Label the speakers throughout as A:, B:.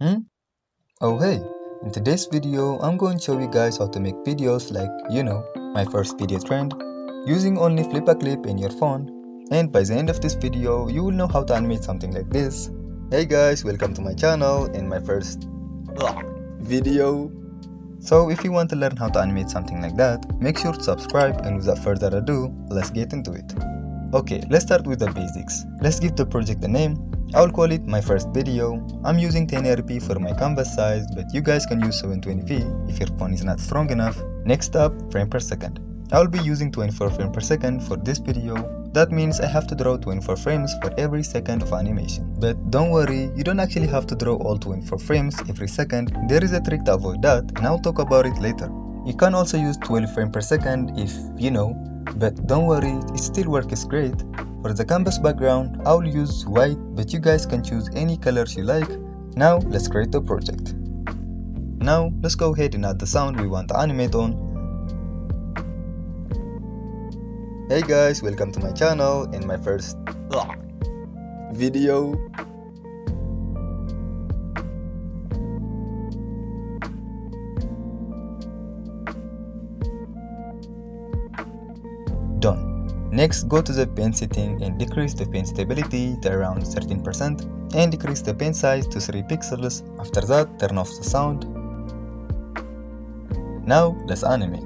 A: Hmm? Oh hey, in today's video I'm going to show you guys how to make videos like, my first video trend, using only FlipaClip in your phone. And by the end of this video, you will know how to animate something like this. Hey guys, welcome to my channel and my first video. So if you want to learn how to animate something like that, make sure to subscribe, and without further ado, let's get into it. Okay, let's start with the basics. Let's give the project a name. I'll call it my first video. I'm using 1080p for my canvas size, but you guys can use 720p if your phone is not strong enough. Next up, frame per second. I'll be using 24 frames per second for this video. That means I have to draw 24 frames for every second of animation. But don't worry, you don't actually have to draw all 24 frames every second. There is a trick to avoid that, and I'll talk about it later. You can also use 12 frames per second if you know, but don't worry, it still works great. For the canvas background, I'll use white, but you guys can choose any colors you like. Now let's create a project. Now let's go ahead and add the sound we want to animate on. Hey guys, welcome to my channel and my first video. Done. Next, go to the pen setting and decrease the pen stability to around 13% and decrease the pen size to 3 pixels. After that, turn off the sound. Now let's animate.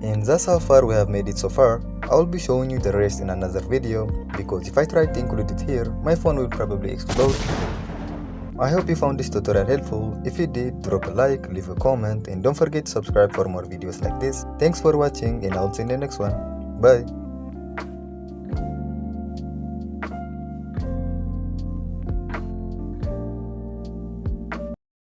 A: And that's how far we have made it so far. I'll be showing you the rest in another video, because if I try to include it here, my phone will probably explode. I hope you found this tutorial helpful. If you did, drop a like, leave a comment, and don't forget to subscribe for more videos like this. Thanks for watching, and I'll see you in the next one. Bye!